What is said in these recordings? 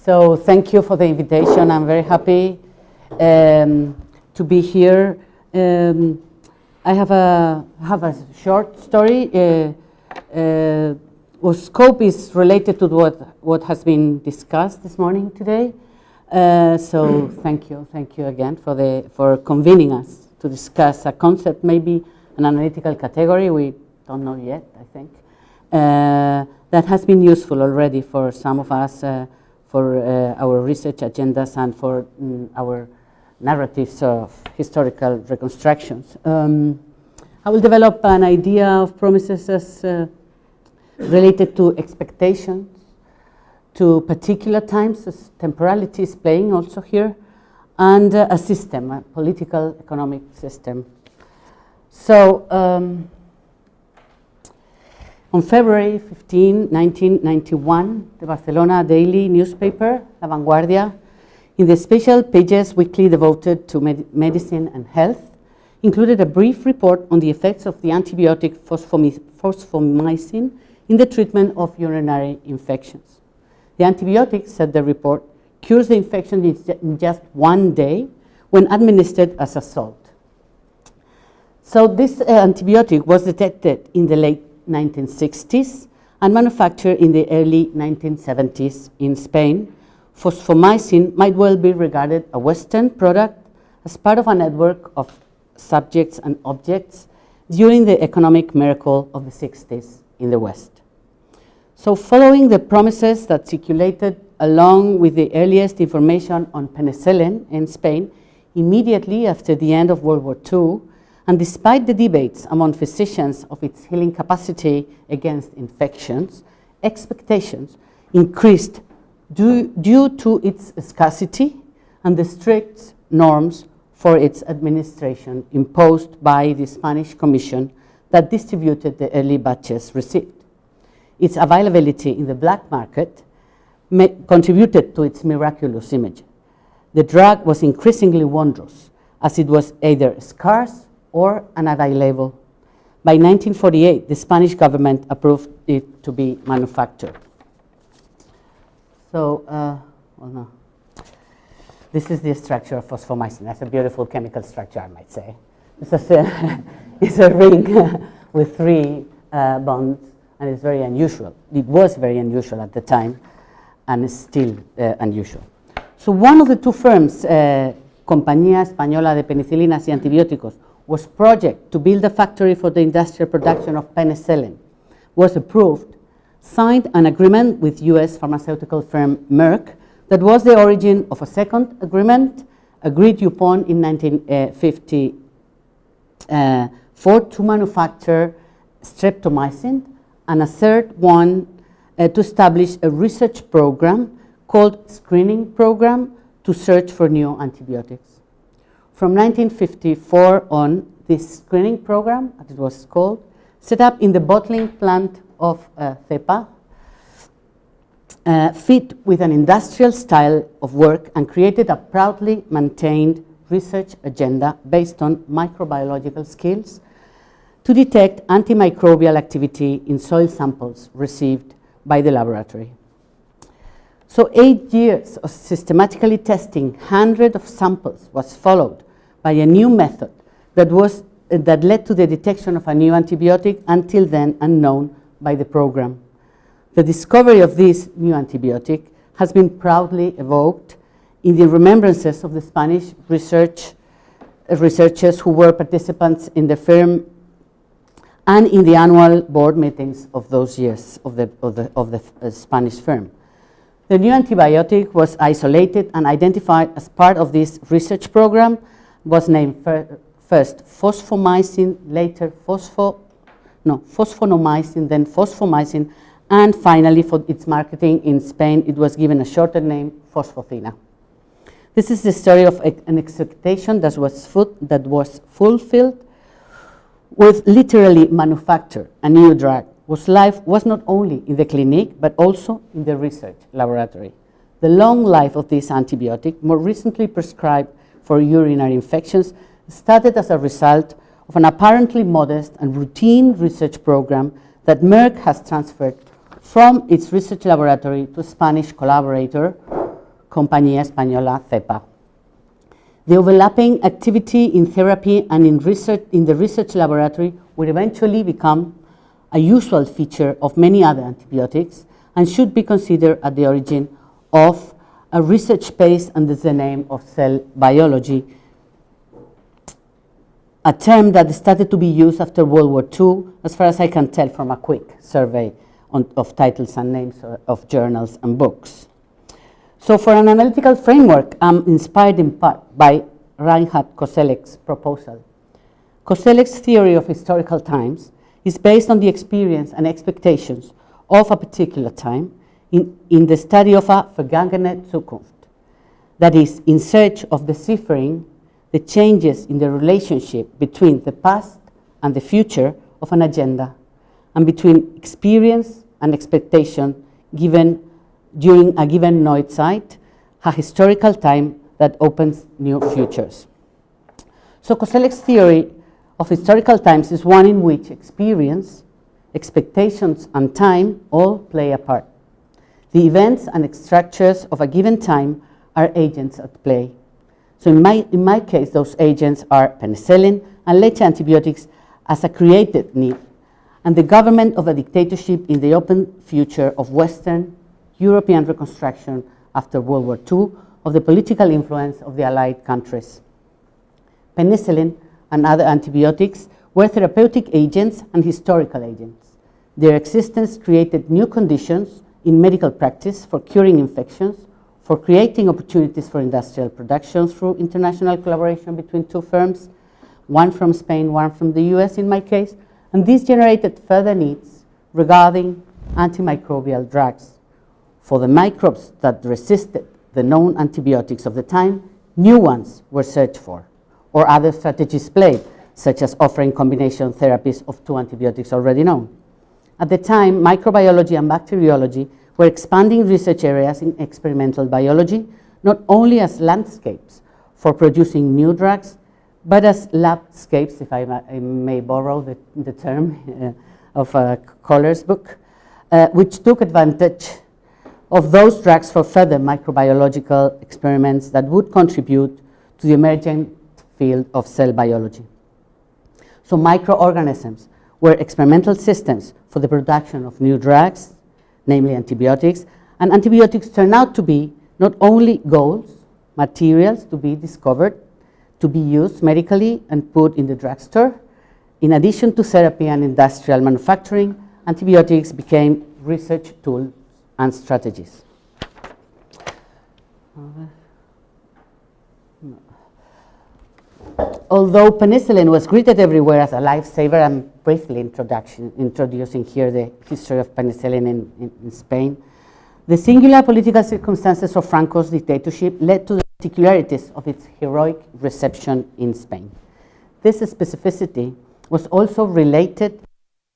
So thank you for the invitation. I'm very happy to be here. I have a short story. Whose scope is related to what has been discussed this morning today. So thank you again for convening us to discuss a concept, maybe an analytical category, we don't know yet, I think, that has been useful already for some of us for our research agendas and for our narratives of historical reconstructions. I will develop an idea of promises as related to expectations, to particular times, as temporality is playing also here, and a system, a political economic system. So on February 15, 1991, the Barcelona daily newspaper, La Vanguardia, in the special pages weekly devoted to medicine and health, included a brief report on the effects of the antibiotic phosphomycin in the treatment of urinary infections. The antibiotic, said the report, cures the infection in just 1 day when administered as a salt. So this antibiotic was detected in the late 1960s and manufactured in the early 1970s in Spain. Phosphomycin might well be regarded a Western product as part of a network of subjects and objects during the economic miracle of the 60s in the West. So following the promises that circulated along with the earliest information on penicillin in Spain immediately after the end of World War II, and despite the debates among physicians of its healing capacity against infections, expectations increased due to its scarcity and the strict norms for its administration imposed by the Spanish Commission that distributed the early batches received. Its availability in the black market contributed to its miraculous image. The drug was increasingly wondrous, as it was either scarce or unavailable. By 1948, the Spanish government approved it to be manufactured. So, well, no. This is the structure of phosphomycin. That's a beautiful chemical structure, I might say. It's a ring with 3 bonds, and it's very unusual. It was very unusual at the time, and is still unusual. So one of the 2 firms, Compañía Española de Penicilinas y Antibióticos, was project to build a factory for the industrial production of penicillin, was approved, signed an agreement with US pharmaceutical firm Merck that was the origin of a second agreement agreed upon in 1954 to manufacture streptomycin, and a third one to establish a research program called Screening Program to search for new antibiotics. From 1954 on, this screening program, as it was called, set up in the bottling plant of Cepa, fit with an industrial style of work and created a proudly maintained research agenda based on microbiological skills to detect antimicrobial activity in soil samples received by the laboratory. So 8 years of systematically testing hundreds of samples was followed by a new method that led to the detection of a new antibiotic until then unknown by the program. The discovery of this new antibiotic has been proudly evoked in the remembrances of the Spanish researchers who were participants in the firm and in the annual board meetings of those years of the Spanish firm. The new antibiotic was isolated and identified as part of this research program, was named first phosphomycin, later phosphonomycin, then phosphomycin, and finally for its marketing in Spain it was given a shorter name, phosphocina. This is the story of an expectation that was fulfilled with literally manufactured a new drug whose life was not only in the clinic but also in the research laboratory. The long life of this antibiotic, more recently prescribed for urinary infections, started as a result of an apparently modest and routine research program that Merck has transferred from its research laboratory to a Spanish collaborator Compañía Española CEPA. The overlapping activity in therapy and in the research laboratory would eventually become a usual feature of many other antibiotics and should be considered at the origin of a research space under the name of cell biology, a term that started to be used after World War II, as far as I can tell from a quick survey of titles and names of journals and books. So for an analytical framework, I'm inspired in part by Reinhard Koselleck's proposal. Koselleck's theory of historical times is based on the experience and expectations of a particular time in the study of a vergangene Zukunft, that is, in search of deciphering the changes in the relationship between the past and the future of an agenda, and between experience and expectation given during a given Neuzeit, a historical time that opens new futures. So Koselleck's theory of historical times is one in which experience, expectations, and time all play a part. The events and structures of a given time are agents at play. So in my case, those agents are penicillin and later antibiotics as a created need, and the government of a dictatorship in the open future of Western European reconstruction after World War II of the political influence of the Allied countries. Penicillin and other antibiotics were therapeutic agents and historical agents. Their existence created new conditions in medical practice for curing infections, for creating opportunities for industrial production through international collaboration between two firms, one from Spain, one from the US in my case, and this generated further needs regarding antimicrobial drugs. For the microbes that resisted the known antibiotics of the time, new ones were searched for, or other strategies played, such as offering combination therapies of two antibiotics already known. At the time, microbiology and bacteriology were expanding research areas in experimental biology, not only as landscapes for producing new drugs, but as labscapes, if I may borrow the term of Koller's book, which took advantage of those drugs for further microbiological experiments that would contribute to the emerging field of cell biology. So microorganisms were experimental systems for the production of new drugs, namely antibiotics, and antibiotics turned out to be not only goals, materials to be discovered, to be used medically and put in the drugstore. In addition to therapy and industrial manufacturing, antibiotics became research tools and strategies. Although penicillin was greeted everywhere as a lifesaver, I'm briefly introducing here the history of penicillin in Spain. The singular political circumstances of Franco's dictatorship led to the particularities of its heroic reception in Spain. This specificity was also related to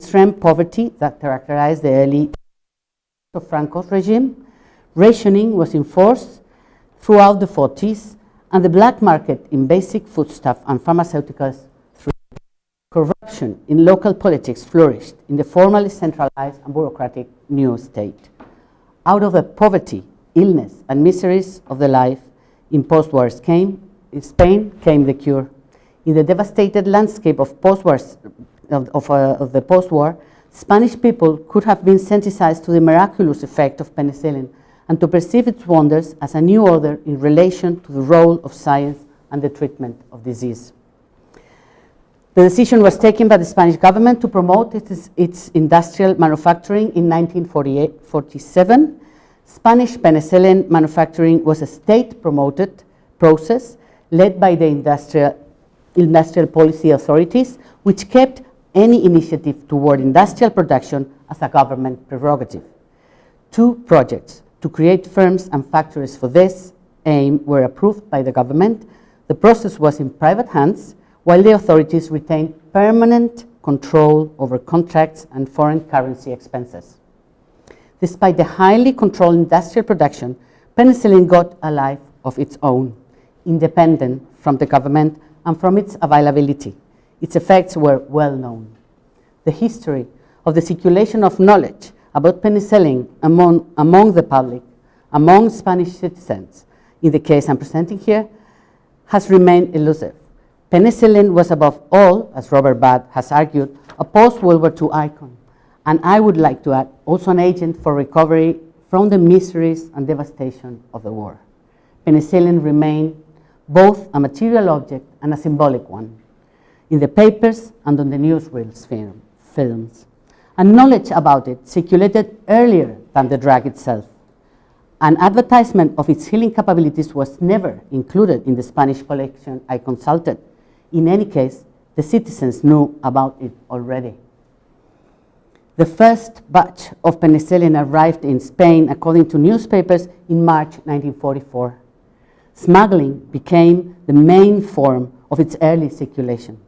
extreme poverty that characterized the early of Franco's regime. Rationing was enforced throughout the 40s, and the black market in basic foodstuff and pharmaceuticals through corruption in local politics flourished in the formally centralized and bureaucratic new state. Out of the poverty, illness, and miseries of the life in post-war Spain came the cure. In the devastated landscape of the post-war, Spanish people could have been sensitized to the miraculous effect of penicillin and to perceive its wonders as a new order in relation to the role of science and the treatment of disease. The decision was taken by the Spanish government to promote its industrial manufacturing in 1947. Spanish penicillin manufacturing was a state-promoted process led by the industrial policy authorities, which kept any initiative toward industrial production as a government prerogative. Two projects to create firms and factories for this aim were approved by the government. The process was in private hands, while the authorities retained permanent control over contracts and foreign currency expenses. Despite the highly controlled industrial production, penicillin got a life of its own, independent from the government and from its availability. Its effects were well known. The history of the circulation of knowledge about penicillin among the public, among Spanish citizens, in the case I'm presenting here, has remained elusive. Penicillin was above all, as Robert Budd has argued, a post-World War II icon, and I would like to add also an agent for recovery from the miseries and devastation of the war. Penicillin remained both a material object and a symbolic one in the papers and on the newsreels films. And knowledge about it circulated earlier than the drug itself. An advertisement of its healing capabilities was never included in the Spanish collection I consulted. In any case, the citizens knew about it already. The first batch of penicillin arrived in Spain, according to newspapers, in March 1944. Smuggling became the main form of its early circulation.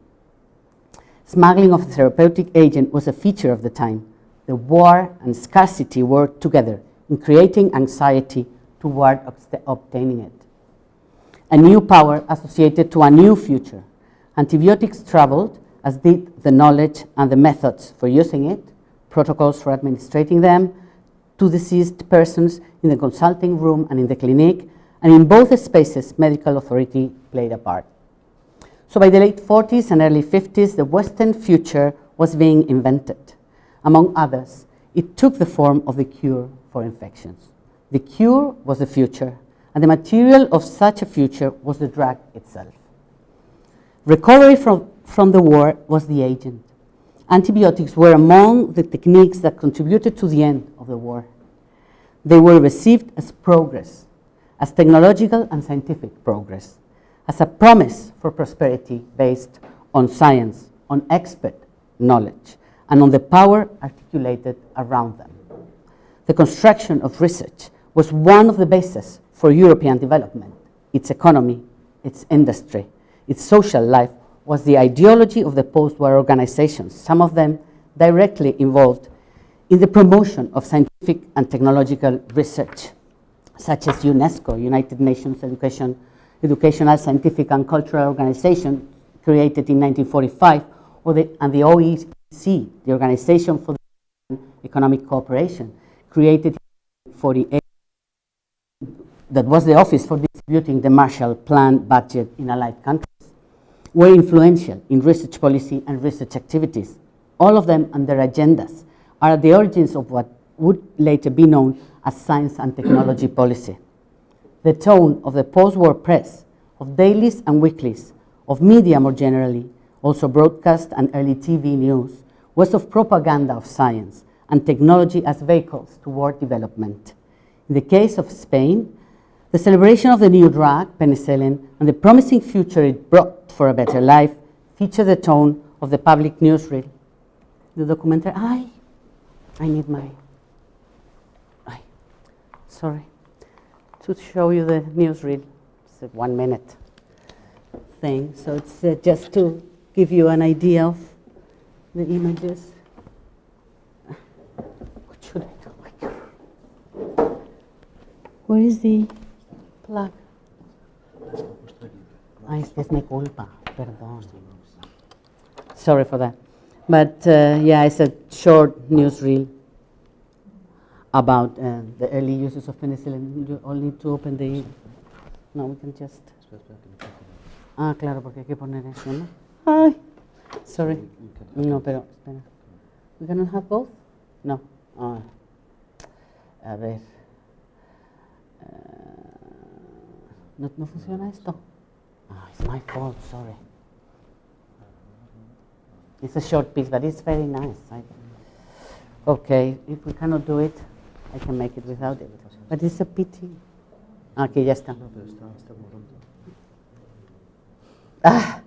Smuggling of the therapeutic agent was a feature of the time. The war and scarcity worked together in creating anxiety toward obtaining it. A new power associated to a new future. Antibiotics traveled, as did the knowledge and the methods for using it, protocols for administrating them, to deceased persons in the consulting room and in the clinic, and in both spaces, medical authority played a part. So by the late 40s and early 50s, the Western future was being invented. Among others, it took the form of the cure for infections. The cure was the future, and the material of such a future was the drug itself. Recovery from the war was the agent. Antibiotics were among the techniques that contributed to the end of the war. They were received as progress, as technological and scientific progress, as a promise for prosperity based on science, on expert knowledge, and on the power articulated around them. The construction of research was one of the bases for European development. Its economy, its industry, its social life was the ideology of the post-war organizations, some of them directly involved in the promotion of scientific and technological research, such as UNESCO, United Nations Educational, Scientific and Cultural Organization, created in 1945, and the OECD, the Organization for Economic Cooperation, created in 1948, that was the office for distributing the Marshall Plan budget in allied countries, were influential in research policy and research activities. All of them and their agendas are at the origins of what would later be known as science and technology policy. The tone of the post-war press, of dailies and weeklies, of media more generally, also broadcast and early TV news, was of propaganda of science and technology as vehicles toward development. In the case of Spain, the celebration of the new drug, penicillin, and the promising future it brought for a better life feature the tone of the public newsreel. The documentary, I need my, sorry, to show you the newsreel. It's a 1 minute thing, so it's just to give you an idea of the images. What should I do? Where is the plug? Esta es mi culpa, perdón. Sorry for that. But yeah, it's a short newsreel about the early uses of penicillin. You all need to open the... No, we can just... Ah, claro, porque hay que poner eso, ¿no? Ay, sorry. No, pero, espera. We cannot have both? No. Ah. A ver. ¿No funciona esto? Ah, it's my fault, sorry. It's a short piece, but it's very nice. Okay, if we cannot do it, I can make it without it. But it's a pity. Aquí ya está. Ah,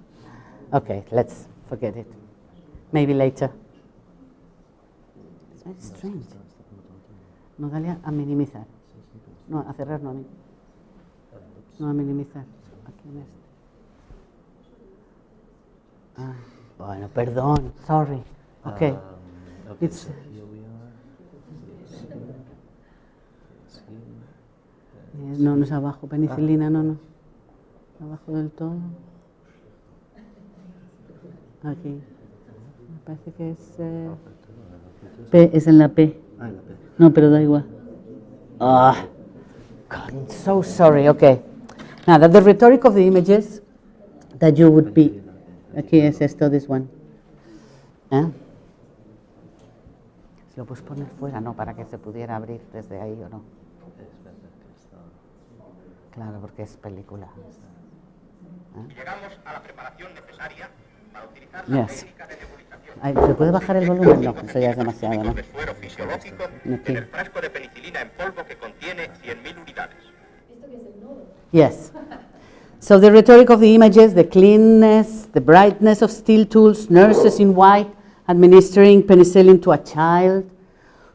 okay, let's forget it. Maybe later. It's very strange. No, dale a minimizar. No, a cerrar, no a mí. No, a minimizar. Aquí en este. Ah, bueno, perdón, sorry. Okay. Okay, It's, so here we are. no, no es abajo, penicilina, no. Abajo del todo. Aquí. Me parece que es... P, es en la P. Ah, en la P. No, pero da igual. Ah, God, I'm so sorry. Okay, Now, that the rhetoric of the images that you would be. Aquí es esto, this one. ¿Eh? Si lo puedes poner fuera, ¿no? Para que se pudiera abrir desde ahí o no. Claro, porque es película. Llegamos a la preparación necesaria para utilizar la técnica de nebulización. Ay, ¿se puede bajar el volumen? No, eso ya es demasiado, ¿no? De suero fisiológico en el frasco de penicilina en polvo que contiene 100.000 unidades. ¿Esto qué es el nodo? Yes. So the rhetoric of the images, the cleanness, the brightness of steel tools, nurses in white administering penicillin to a child,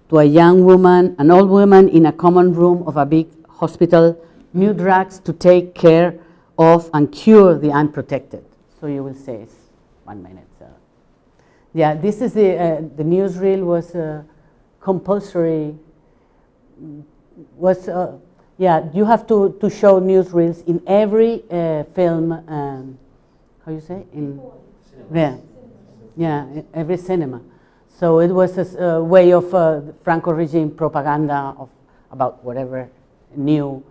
to a young woman, an old woman in a common room of a big hospital, new drugs to take care of and cure the unprotected. So you will say, 1 minute. Yeah, this is the newsreel was compulsory, yeah, you have to show newsreels in every film, how you say? In every cinema. So it was a way of Franco regime propaganda about whatever new.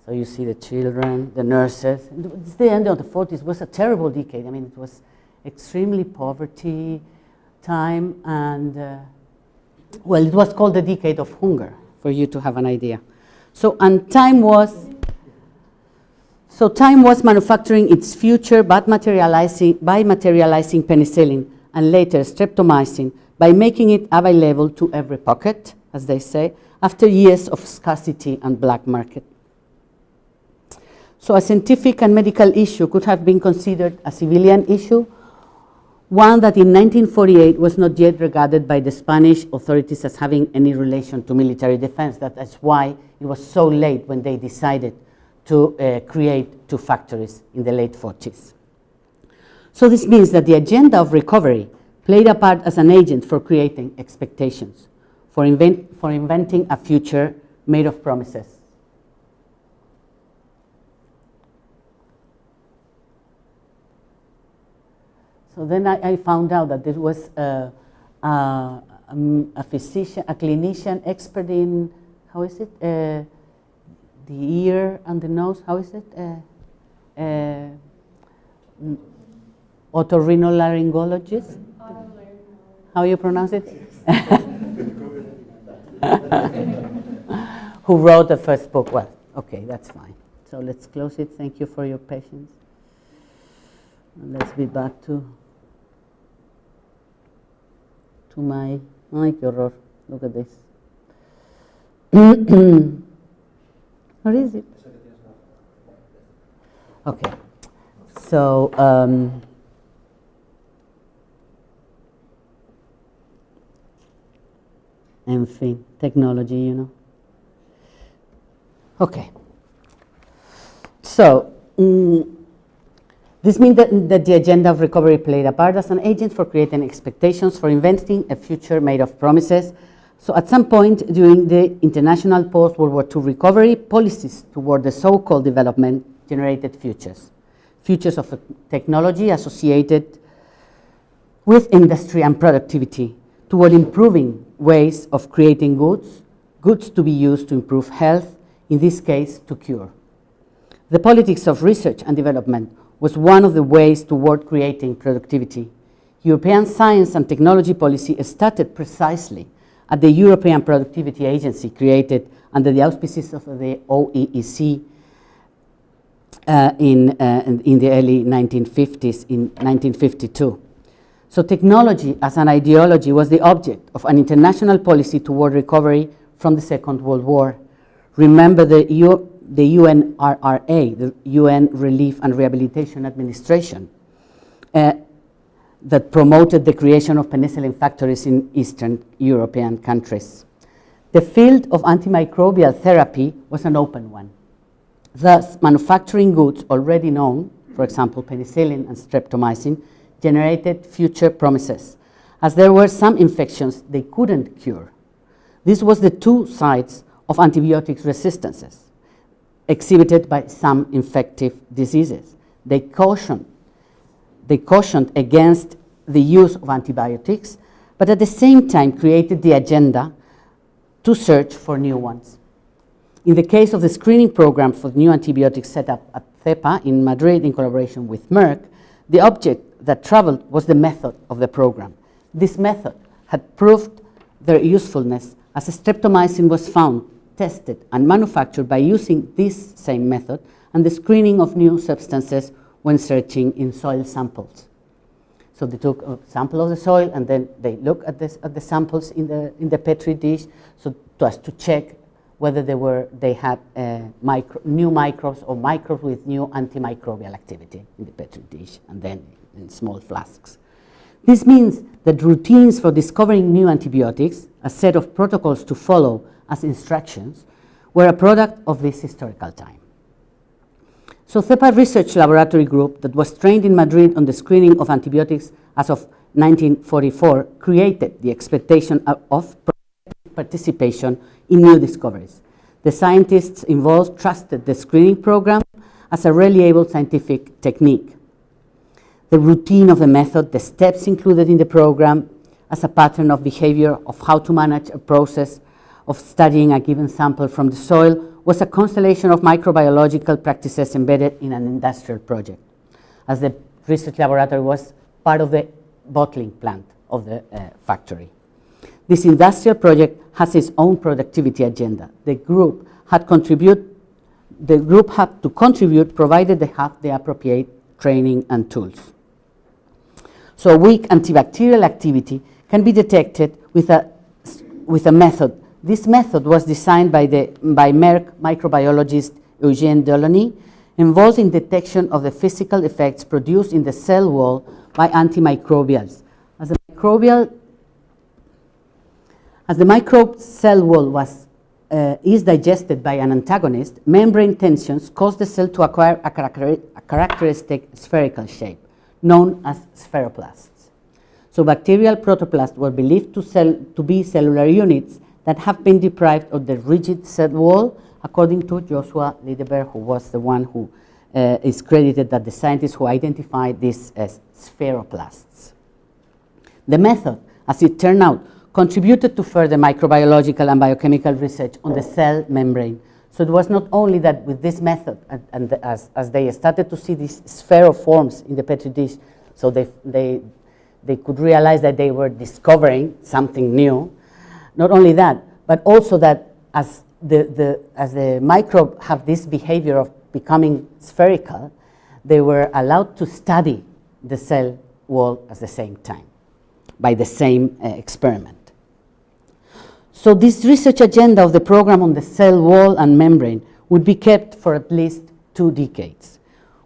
So you see the children, the nurses. It's the end of the 40s. It was a terrible decade. I mean, it was extremely poverty time, and well, it was called the decade of hunger, for you to have an idea. So time was manufacturing its future by materializing penicillin and later streptomycin by making it available to every pocket, as they say, after years of scarcity and black market. So a scientific and medical issue could have been considered a civilian issue, one that in 1948 was not yet regarded by the Spanish authorities as having any relation to military defense. That's why it was so late when they decided to create 2 factories in the late 40s. So this means that the agenda of recovery played a part as an agent for creating expectations, for inventing a future made of promises. So then I found out that there was a physician, a clinician expert in, how is it, the ear and the nose, how is it? Otorhinolaryngologist? How you pronounce it? Who wrote the first book. Well, okay, that's fine. So let's close it. Thank you for your patience. And let's be back to my, ay, qué horror, look at this. What is it? Okay, so, en fin, technology, you know. Okay, so, this means that the agenda of recovery played a part as an agent for creating expectations, for inventing a future made of promises. So at some point during the international post-World War II recovery, policies toward the so-called development generated futures. Futures of technology associated with industry and productivity, toward improving ways of creating goods to be used to improve health, in this case, to cure. The politics of research and development was one of the ways toward creating productivity. European science and technology policy started precisely at the European Productivity Agency created under the auspices of the OEEC in the early 1950s, in 1952. So technology as an ideology was the object of an international policy toward recovery from the Second World War. Remember the UNRRA, the UN Relief and Rehabilitation Administration, that promoted the creation of penicillin factories in Eastern European countries. The field of antimicrobial therapy was an open one. Thus, manufacturing goods already known, for example, penicillin and streptomycin, generated future promises, as there were some infections they couldn't cure. This was the 2 sides of antibiotics resistances exhibited by some infective diseases. They cautioned against the use of antibiotics, but at the same time created the agenda to search for new ones. In the case of the screening program for new antibiotics set up at CEPA in Madrid in collaboration with Merck, the object that traveled was the method of the program. This method had proved their usefulness as streptomycin was found, tested, and manufactured by using this same method and the screening of new substances when searching in soil samples. So they took a sample of the soil and then they look at the samples in the Petri dish to check whether they had new microbes or microbes with new antimicrobial activity in the Petri dish and then in small flasks. This means that routines for discovering new antibiotics, a set of protocols to follow as instructions, were a product of this historical time. So CEPA Research Laboratory Group that was trained in Madrid on the screening of antibiotics as of 1944 created the expectation of participation in new discoveries. The scientists involved trusted the screening program as a reliable scientific technique. The routine of the method, the steps included in the program as a pattern of behavior of how to manage a process of studying a given sample from the soil was a constellation of microbiological practices embedded in an industrial project, as the research laboratory was part of the bottling plant of the factory. This industrial project has its own productivity agenda. The group had to contribute provided they have the appropriate training and tools. So weak antibacterial activity can be detected with a method. This method was designed by Merck microbiologist Eugène Delaunay, involved in detection of the physical effects produced in the cell wall by antimicrobials. As the microbe cell wall is digested by an antagonist, membrane tensions cause the cell to acquire a characteristic spherical shape, known as spheroplasts. So bacterial protoplasts were believed to be cellular units that have been deprived of the rigid cell wall, according to Joshua Lideberg, who was the one who is credited as the scientist who identified these as spheroplasts. The method, as it turned out, contributed to further microbiological and biochemical research on the cell membrane. So it was not only that with this method, and as they started to see these spheroforms in the Petri dish, so they could realize that they were discovering something new. Not only that, but also that as the microbe have this behavior of becoming spherical, they were allowed to study the cell wall at the same time by the same experiment. So this research agenda of the program on the cell wall and membrane would be kept for at least 2 decades.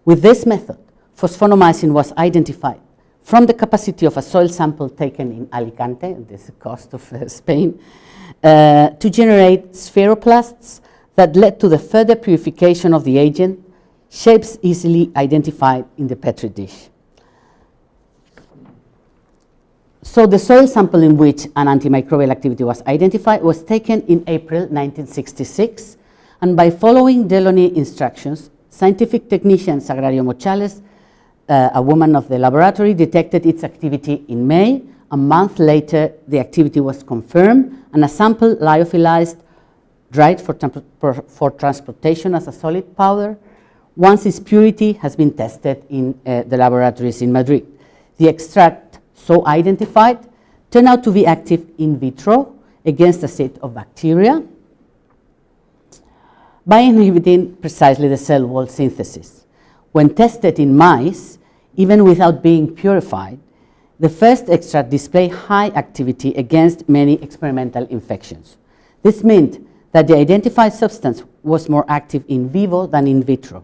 With this method, phosphonomycin was identified from the capacity of a soil sample taken in Alicante, this is the coast of Spain, to generate spheroplasts that led to the further purification of the agent, shapes easily identified in the Petri dish. So the soil sample in which an antimicrobial activity was identified was taken in April 1966, and by following Delaunay instructions, scientific technician Sagrario Mochales, a woman of the laboratory, detected its activity in May. A month later, the activity was confirmed, and a sample lyophilized, dried for transportation as a solid powder, once its purity has been tested in the laboratories in Madrid. The extract so identified turned out to be active in vitro against a set of bacteria by inhibiting precisely the cell wall synthesis. When tested in mice, even without being purified, the first extract displayed high activity against many experimental infections. This meant that the identified substance was more active in vivo than in vitro.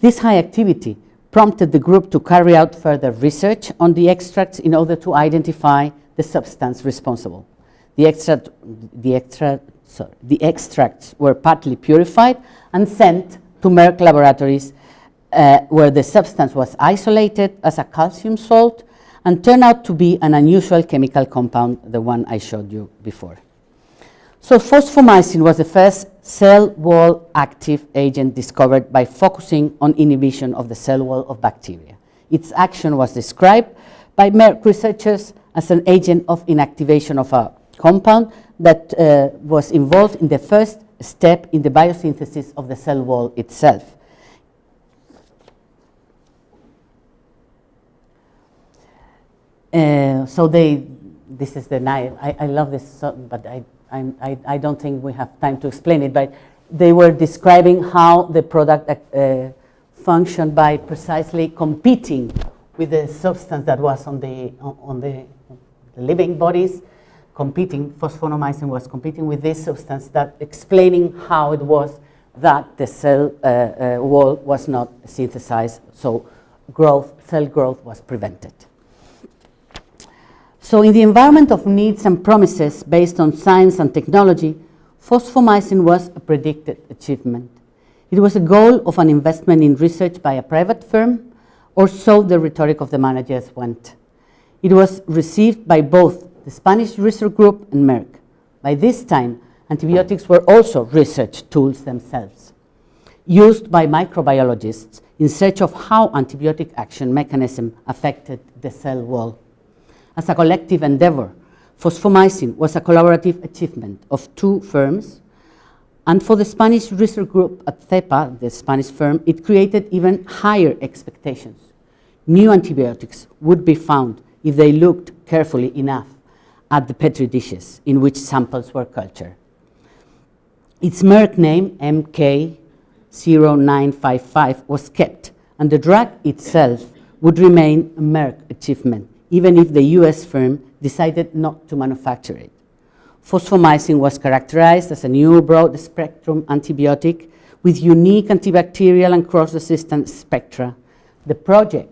This high activity prompted the group to carry out further research on the extracts in order to identify the substance responsible. The extracts were partly purified and sent to Merck laboratories, where the substance was isolated as a calcium salt and turned out to be an unusual chemical compound, the one I showed you before. So phosphomycin was the first cell wall active agent discovered by focusing on inhibition of the cell wall of bacteria. Its action was described by Merck researchers as an agent of inactivation of a compound that was involved in the first step in the biosynthesis of the cell wall itself. This is the knife. I love this, but I don't think we have time to explain it, but they were describing how the product functioned by precisely competing with the substance that was on the living bodies, phosphonomycin was competing with this substance, that explaining how it was that the cell wall was not synthesized, so cell growth was prevented. So in the environment of needs and promises based on science and technology, phosphomycin was a predicted achievement. It was a goal of an investment in research by a private firm, or so the rhetoric of the managers went. It was received by both the Spanish research group and Merck. By this time, antibiotics were also research tools themselves, used by microbiologists in search of how antibiotic action mechanism affected the cell wall. As a collective endeavor, phosphomycin was a collaborative achievement of two firms, and for the Spanish research group at CEPA, the Spanish firm, it created even higher expectations. New antibiotics would be found if they looked carefully enough at the petri dishes in which samples were cultured. Its Merck name, MK0955, was kept, and the drug itself would remain a Merck achievement, even if the US firm decided not to manufacture it. Phosphomycin was characterized as a new broad-spectrum antibiotic with unique antibacterial and cross-resistant spectra. The project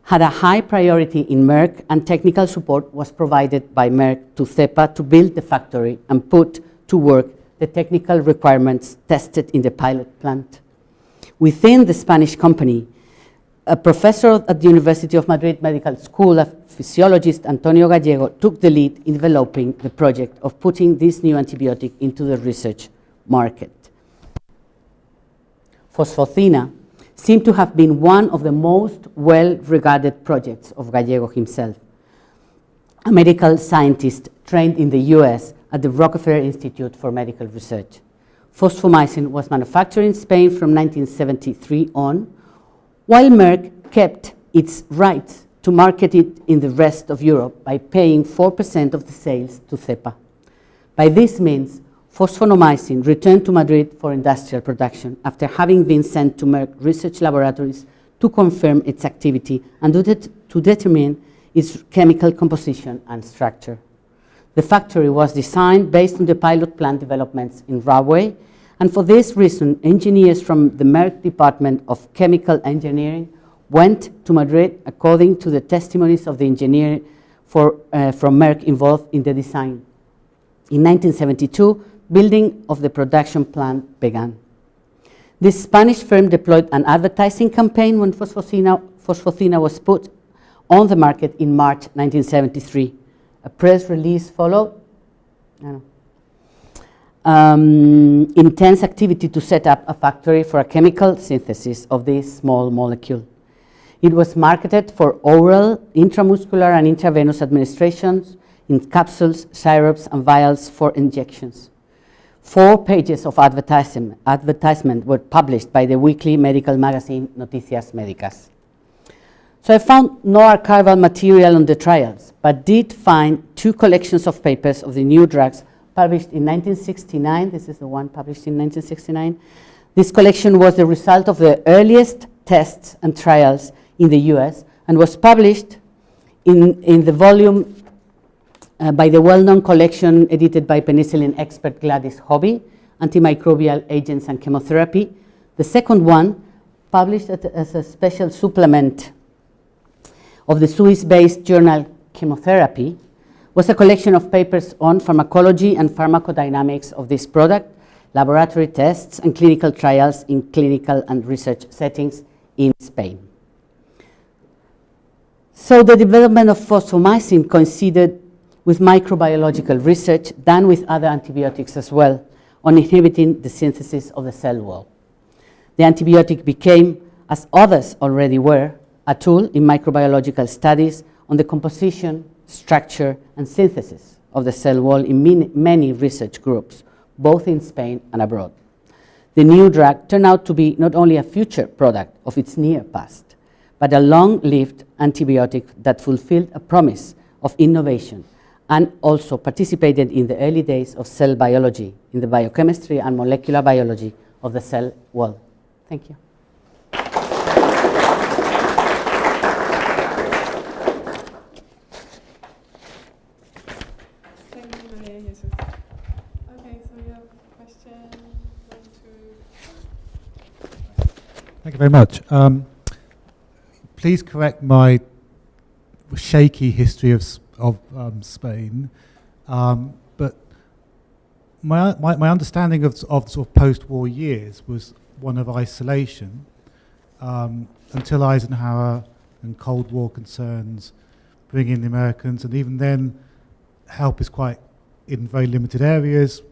had a high priority in Merck, and technical support was provided by Merck to CEPA to build the factory and put to work the technical requirements tested in the pilot plant. Within the Spanish company, a professor at the University of Madrid Medical School, a physiologist, Antonio Gallego, took the lead in developing the project of putting this new antibiotic into the research market. Phosphocina seemed to have been one of the most well-regarded projects of Gallego himself, a medical scientist trained in the US at the Rockefeller Institute for Medical Research. Phosphomycin was manufactured in Spain from 1973 on, while Merck kept its rights to market it in the rest of Europe by paying 4% of the sales to CEPA. By this means, phosphomycin returned to Madrid for industrial production after having been sent to Merck research laboratories to confirm its activity and to determine its chemical composition and structure. The factory was designed based on the pilot plant developments in Rahway, and for this reason, engineers from the Merck Department of Chemical Engineering went to Madrid according to the testimonies of the engineer from Merck involved in the design. In 1972, building of the production plant began. This Spanish firm deployed an advertising campaign when phosphocina was put on the market in March 1973. A press release followed. Intense activity to set up a factory for a chemical synthesis of this small molecule. It was marketed for oral, intramuscular, and intravenous administrations in capsules, syrups, and vials for injections. 4 pages of advertisement were published by the weekly medical magazine Noticias Médicas. So I found no archival material on the trials, but did find 2 collections of papers of the new drugs published in 1969. This is the one published in 1969. This collection was the result of the earliest tests and trials in the US and was published in the volume by the well-known collection edited by penicillin expert Gladys Hobby, Antimicrobial Agents and Chemotherapy. The second one, published as a special supplement of the Swiss-based journal Chemotherapy, was a collection of papers on pharmacology and pharmacodynamics of this product, laboratory tests, and clinical trials in clinical and research settings in Spain. So the development of phosphomycin coincided with microbiological research done with other antibiotics as well on inhibiting the synthesis of the cell wall. The antibiotic became, as others already were, a tool in microbiological studies on the composition, structure, and synthesis of the cell wall in many research groups, both in Spain and abroad. The new drug turned out to be not only a future product of its near past, but a long-lived antibiotic that fulfilled a promise of innovation, and also participated in the early days of cell biology, in the biochemistry and molecular biology of the cell wall. Thank you. Thank you, Maria Jesus. Okay, so we have question 1, 2. Thank you very much. Please correct my shaky history of Spain, but my understanding of sort of post-war years was one of isolation until Eisenhower and Cold War concerns bring in the Americans, and even then help is quite in very limited areas,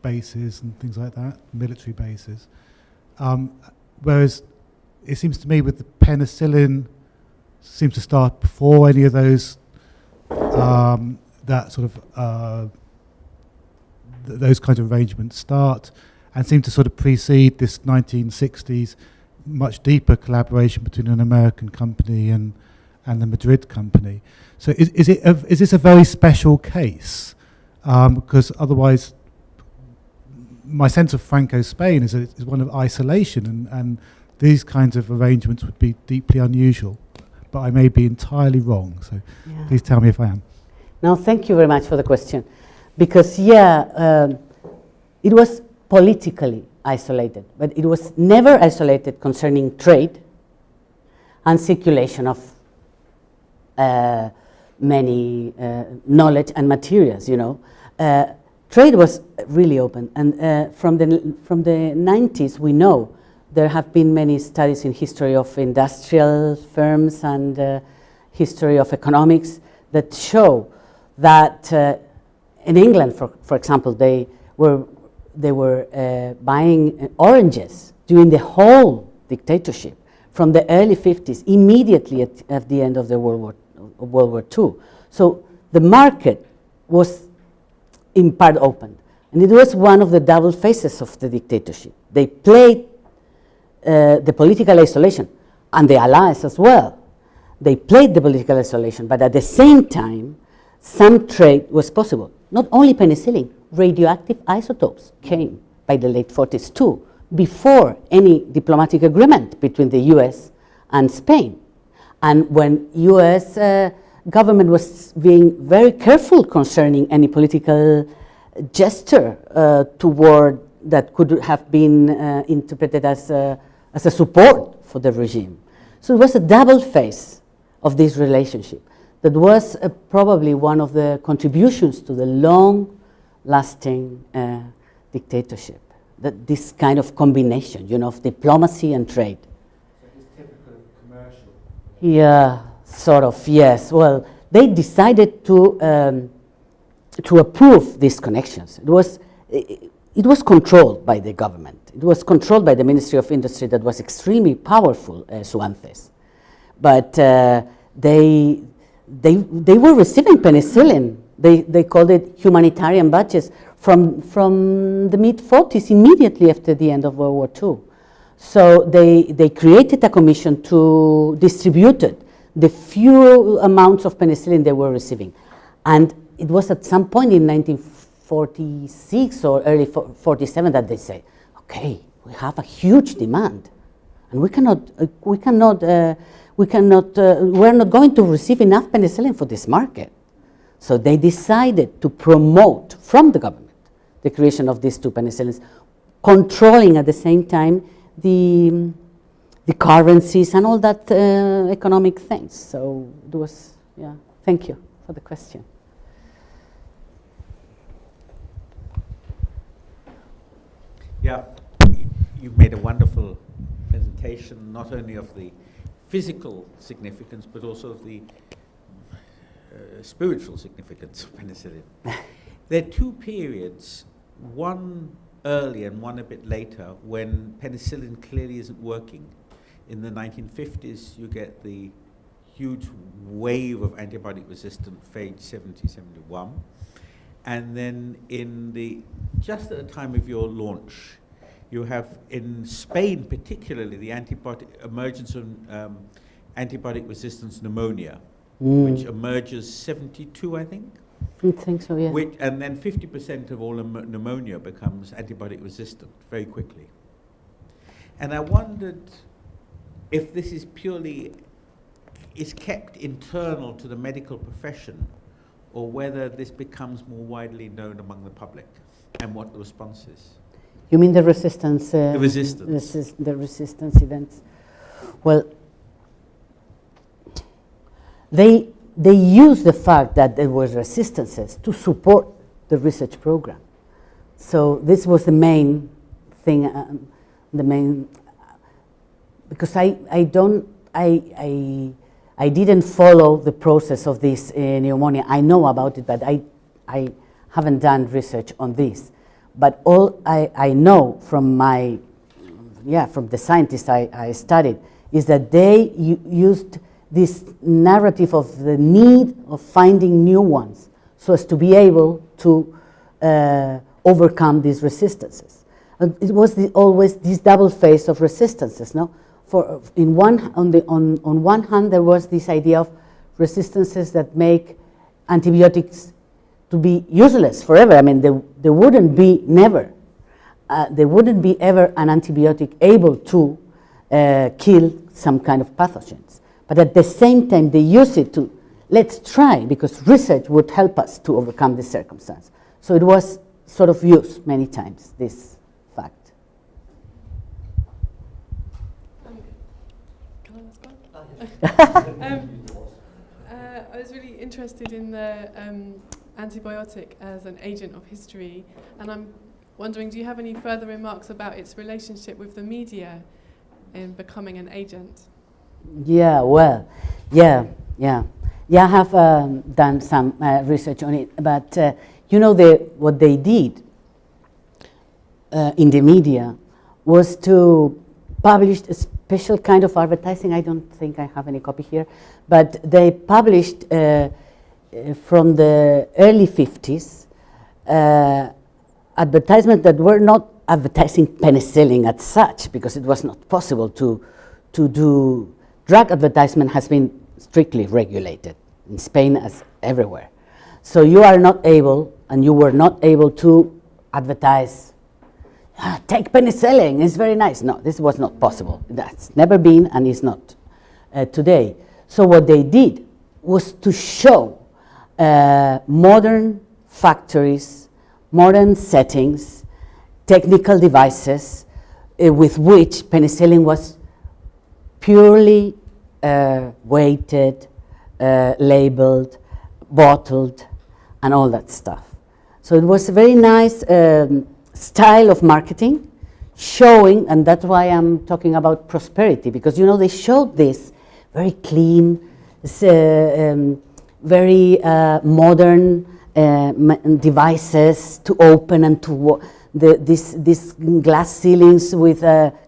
bases and things like that, military bases. Whereas it seems to me with the penicillin seems to start before any of those that sort of those kinds of arrangements start, and seem to sort of precede this 1960s much deeper collaboration between an American company and the Madrid company. So is this a very special case? Because otherwise, my sense of Franco Spain is that it's one of isolation, and these kinds of arrangements would be deeply unusual. But I may be entirely wrong, so please tell me if I am. No, thank you very much for the question. Because, it was politically isolated, but it was never isolated concerning trade and circulation of many knowledge and materials, you know. Trade was really open, and from the 90s we know there have been many studies in history of industrial firms and history of economics that show that in England, for example, they were buying oranges during the whole dictatorship from the early 50s, immediately at the end of the World War II. So the market was in part opened, and it was one of the double faces of the dictatorship. They played the political isolation, and the Allies as well. They played the political isolation, but at the same time, some trade was possible. Not only penicillin, radioactive isotopes came by the late 40s too, before any diplomatic agreement between the US and Spain. And when US government was being very careful concerning any political gesture toward that could have been interpreted as a support for the regime. So it was a double face of this relationship that was probably one of the contributions to the long-lasting dictatorship. That this kind of combination, you know, of diplomacy and trade. So it's typical of commercial. Yeah, sort of, yes. Well, they decided to approve these connections. It was controlled by the government. It was controlled by the Ministry of Industry that was extremely powerful, Suances. But they were receiving penicillin. They called it humanitarian batches from the mid-40s, immediately after the end of World War II. So they created a commission to distribute the few amounts of penicillin they were receiving. And it was at some point in 1946 or early 47 that they say, okay, we have a huge demand, and we're not going to receive enough penicillin for this market. So they decided to promote from the government the creation of these two penicillins, controlling at the same time the currencies and all that economic things. So it was, yeah, thank you for the question. Yeah, you've made a wonderful presentation, not only of the physical significance, but also of the spiritual significance of penicillin. There are two periods, one early and one a bit later, when penicillin clearly isn't working. In the 1950s, you get the huge wave of antibiotic-resistant phage 70-71. And then just at the time of your launch, you have in Spain particularly the emergence of antibiotic resistance pneumonia, which emerges 72, I think. I think so, yeah. And then 50% of all pneumonia becomes antibiotic resistant very quickly. And I wondered if this is kept internal to the medical profession, or whether this becomes more widely known among the public, and what the response is. You mean the resistance? The resistance. The resistance events. Well, they use the fact that there was resistances to support the research program. So this was the main thing, because I didn't follow the process of this pneumonia. I know about it, but I haven't done research on this. But all I know from from the scientists I studied is that they used this narrative of the need of finding new ones so as to be able to overcome these resistances. And it was always this double phase of resistances, no? On one hand, there was this idea of resistances that make antibiotics to be useless forever. I mean, there wouldn't be ever an antibiotic able to kill some kind of pathogens. But at the same time, they use it to, let's try, because research would help us to overcome this circumstance. So it was sort of used many times, this fact. Can I ask one? I was really interested in the antibiotic as an agent of history, and I'm wondering, do you have any further remarks about its relationship with the media in becoming an agent? Yeah, well, yeah, I have done some research on it, but you know, what they did in the media was to publish a special kind of advertising. I don't think I have any copy here, but they published from the early 50s advertisements that were not advertising penicillin as such, because it was not possible to do. Drug advertisement has been strictly regulated in Spain as everywhere. So you are not able, and you were not able to advertise, take penicillin, it's very nice. No, this was not possible. That's never been and is not today. So what they did was to show modern factories, modern settings, technical devices with which penicillin was purely weighted, labeled, bottled, and all that stuff. So it was a very nice style of marketing, showing, and that's why I'm talking about prosperity, because you know they showed this very clean, very modern devices to open and to these glass ceilings with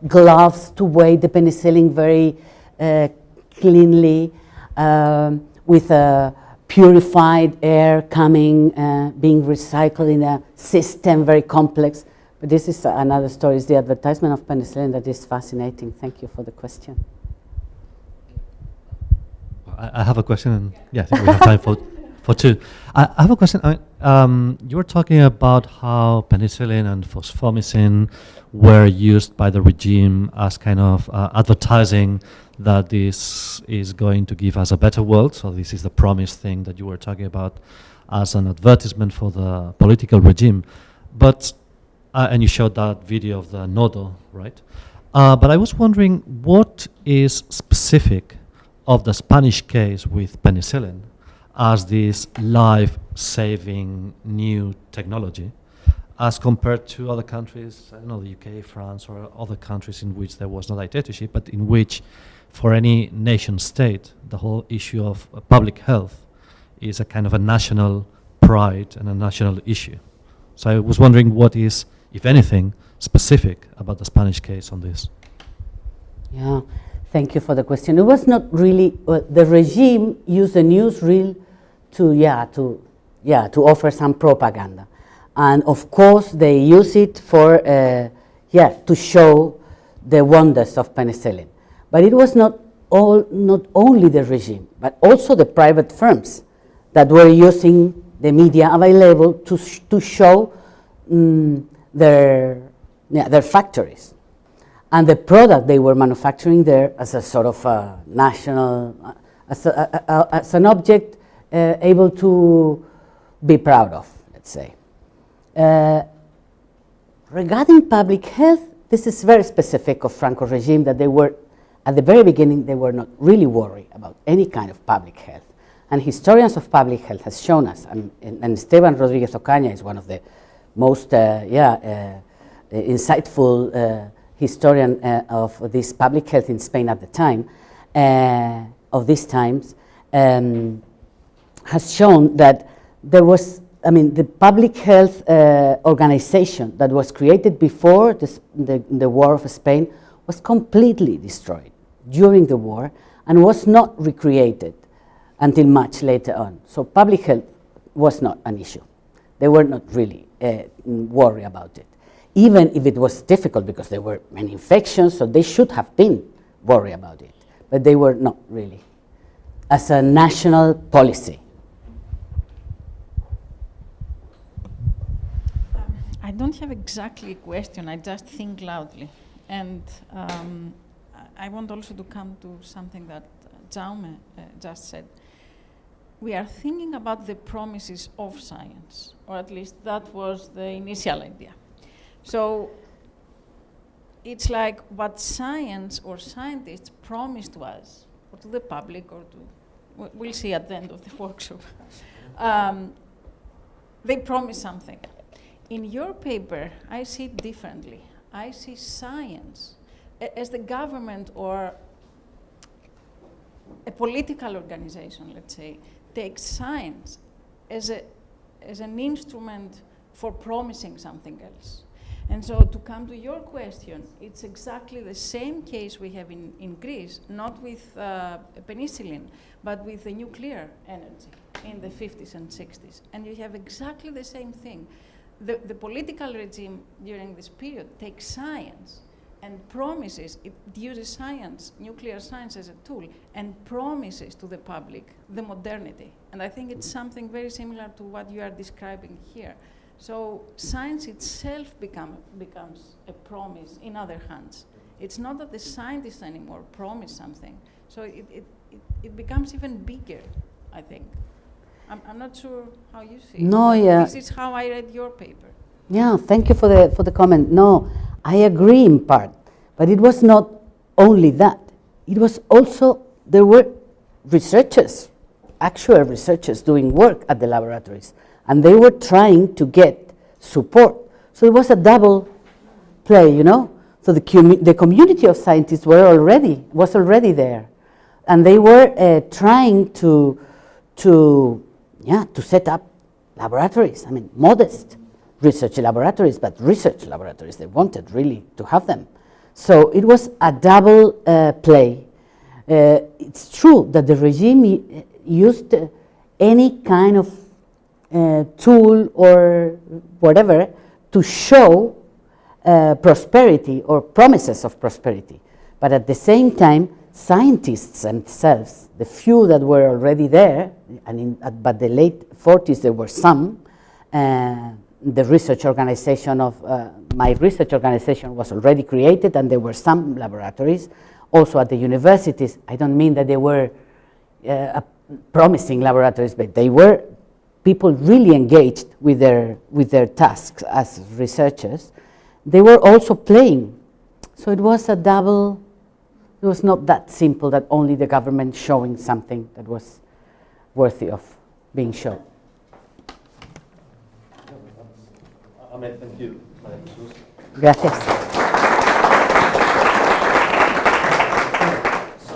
gloves to weigh the penicillin very cleanly, with purified air coming, being recycled in a system very complex. But this is another story. It's the advertisement of penicillin that is fascinating. Thank you for the question. I have a question, and yeah, I think we have time for two. I have a question. You were talking about how penicillin and fosfomycin were used by the regime as kind of advertising that this is going to give us a better world. So this is the promised thing that you were talking about as an advertisement for the political regime. But and you showed that video of the nodo, right? But I was wondering, what is specific of the Spanish case with penicillin as this life-saving new technology as compared to other countries, I don't know, the UK, France, or other countries in which there was no dictatorship, but in which, for any nation state, the whole issue of public health is a kind of a national pride and a national issue. So I was wondering what is, if anything, specific about the Spanish case on this. Yeah, thank you for the question. It was not really, the regime used the newsreel to offer some propaganda. And of course, they use it for, to show the wonders of penicillin. But it was not not only the regime, but also the private firms that were using the media available to show their factories and the product they were manufacturing there as a sort of national, as an object able to be proud of, let's say. Regarding public health, this is very specific of Franco regime, that they were, at the very beginning, they were not really worried about any kind of public health. And historians of public health has shown us, and Esteban Rodriguez Ocaña is one of the most insightful historian of this public health in Spain at the time, of these times, has shown that there was, the public health organization that was created before the War of Spain was completely destroyed during the war and was not recreated until much later on. So public health was not an issue. They were not really worried about it. Even if it was difficult, because there were many infections, so they should have been worried about it. But they were not really, as a national policy. I don't have exactly a question, I just think loudly. And I want also to come to something that Jaume just said. We are thinking about the promises of science, or at least that was the initial idea. So it's like what science or scientists promised to us, or to the public, or to, we'll see at the end of the workshop. They promise something. In your paper, I see it differently. I see science as the government or a political organization, let's say, takes science as an instrument for promising something else. And so to come to your question, it's exactly the same case we have in Greece, not with penicillin, but with the nuclear energy in the 50s and 60s. And you have exactly the same thing. The political regime during this period takes science and promises, it uses science, nuclear science as a tool, and promises to the public the modernity. And I think it's something very similar to what you are describing here. So science itself becomes a promise in other hands. It's not that the scientists anymore promise something. So it becomes even bigger, I think. I'm not sure how you see it. No, yeah. This is how I read your paper. Yeah, thank you for the comment. No, I agree in part, but it was not only that. It was also, there were researchers, actual researchers doing work at the laboratories, and they were trying to get support. So it was a double play, you know? So the community of scientists was already there, and they were trying to set up laboratories. I mean, modest research laboratories, but research laboratories. They wanted really to have them. So it was a double play. It's true that the regime used any kind of tool or whatever to show prosperity or promises of prosperity. But at the same time, scientists themselves, the few that were already there, and but the late 40s there were some, the research organization of, my research organization was already created, and there were some laboratories. Also at the universities, I don't mean that they were promising laboratories, but they were people really engaged with their tasks as researchers. They were also playing. So it was a double. It was not that simple that only the government showing something that was worthy of being shown. Thank you. Gracias.